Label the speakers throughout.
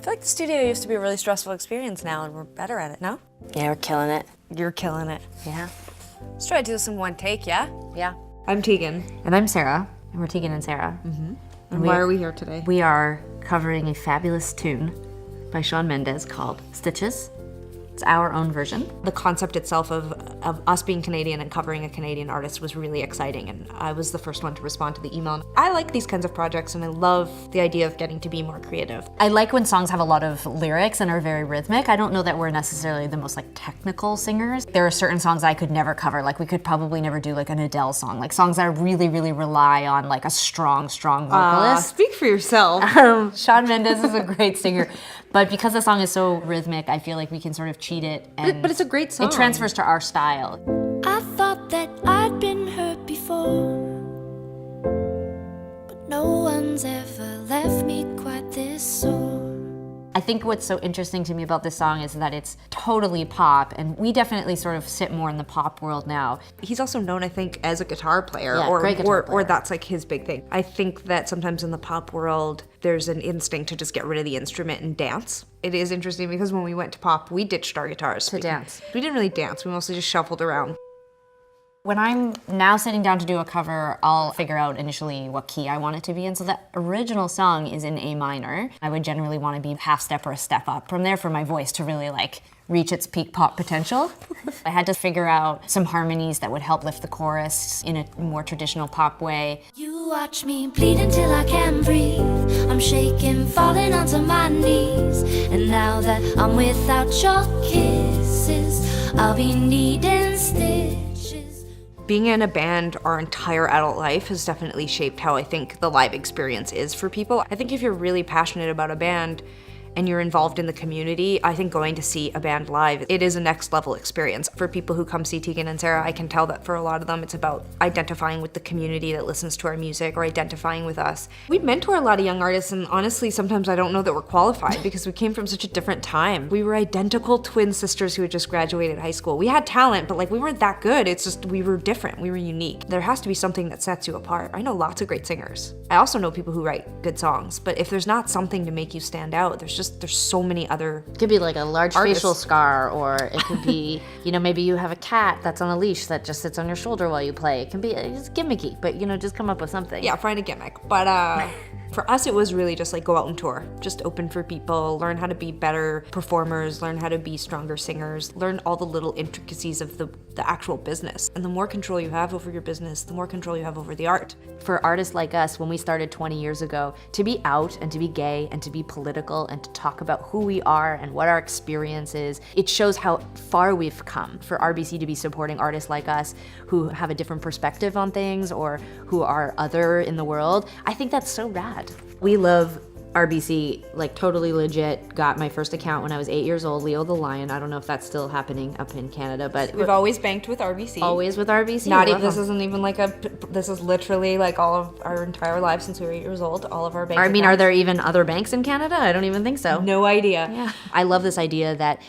Speaker 1: feel like the studio used to be a really stressful experience now, and we're better at it, no?
Speaker 2: Yeah, we're killing it.
Speaker 1: You're killing it.
Speaker 2: Yeah.
Speaker 1: Let's try to do this in one take, yeah?
Speaker 2: Yeah.
Speaker 3: I'm Tegan.
Speaker 2: And I'm Sarah. And we're Tegan and Sarah.
Speaker 3: And why are we here today?
Speaker 2: We are covering a fabulous tune by Shawn Mendes called Stitches. It's our own version.
Speaker 3: The concept itself of us being Canadian and covering a Canadian artist was really exciting, and I was the first one to respond to the email. I like these kinds of projects, and I love the idea of getting to be more creative.
Speaker 2: I like when songs have a lot of lyrics and are very rhythmic. I don't know that we're necessarily the most technical singers. There are certain songs I could never cover. We could probably never do an Adele song. Songs that really, really rely on a strong vocalist.
Speaker 3: Speak for yourself.
Speaker 2: Shawn Mendes is a great singer, but because the song is so rhythmic, I feel like we can sort of cheat it. And
Speaker 3: but it's a great song.
Speaker 2: It transfers to our style.
Speaker 4: I thought that I'd been hurt before, but no one's ever left me quite this sore.
Speaker 2: I think what's so interesting to me about this song is that it's totally pop, and we definitely sort of sit more in the pop world now.
Speaker 3: He's also known, I think, as a guitar player,
Speaker 2: Yeah, great guitar player.
Speaker 3: or that's his big thing. I think that sometimes in the pop world, there's an instinct to just get rid of the instrument and dance. It is interesting because when we went to pop, we ditched our guitars
Speaker 2: To dance.
Speaker 3: We didn't really dance. We mostly just shuffled around.
Speaker 2: When I'm now sitting down to do a cover, I'll figure out initially what key I want it to be in. So the original song is in A minor. I would generally want to be half step or a step up from there for my voice to really reach its peak pop potential. I had to figure out some harmonies that would help lift the chorus in a more traditional pop way.
Speaker 4: You watch me bleed until I can't breathe. I'm shaking, falling onto my knees. And now that I'm without your kisses, I'll be needing stitches.
Speaker 3: Being in a band our entire adult life has definitely shaped how I think the live experience is for people. I think if you're really passionate about a band and you're involved in the community, I think going to see a band live, it is a next level experience. For people who come see Tegan and Sarah, I can tell that for a lot of them, it's about identifying with the community that listens to our music or identifying with us. We mentor a lot of young artists, and honestly, sometimes I don't know that we're qualified because we came from such a different time. We were identical twin sisters who had just graduated high school. We had talent, but we weren't that good. It's just we were different, we were unique. There has to be something that sets you apart. I know lots of great singers. I also know people who write good songs, but if there's not something to make you stand out, there's so many other
Speaker 2: It could be a large
Speaker 3: artists.
Speaker 2: facial scar, or it could be, maybe you have a cat that's on a leash that just sits on your shoulder while you play. It can be it's gimmicky, but just come up with something.
Speaker 3: Yeah, find a gimmick. But for us, it was really just go out and tour. Just open for people, learn how to be better performers, learn how to be stronger singers, learn all the little intricacies of the actual business. And the more control you have over your business, the more control you have over the art.
Speaker 2: For artists like us, when we started 20 years ago, to be out and to be gay and to be political and to talk about who we are and what our experience is, it shows how far we've come. For RBC to be supporting artists like us who have a different perspective on things or who are other in the world, I think that's so rad. We love RBC, totally legit. Got my first account when I was 8 years old, Leo the Lion. I don't know if that's still happening up in Canada, but
Speaker 3: We've always banked with RBC.
Speaker 2: always with RBC.
Speaker 3: Not
Speaker 2: Love
Speaker 3: even, this
Speaker 2: them.
Speaker 3: isn't even this is literally all of our entire lives since we were 8 years old, all of our bank
Speaker 2: Are
Speaker 3: accounts.
Speaker 2: there even other banks in Canada? I don't even think so.
Speaker 3: No idea.
Speaker 2: Yeah. I love this idea that,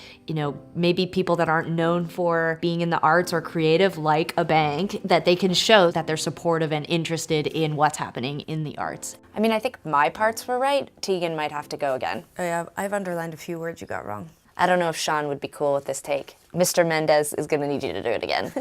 Speaker 2: maybe people that aren't known for being in the arts or creative like a bank, that they can show that they're supportive and interested in what's happening in the arts.
Speaker 1: I think my parts were right. Tegan might have to go again. Oh yeah, I've underlined a few words you got wrong. I don't know if Shawn would be cool with this take. Mr. Mendes is gonna need you to do it again.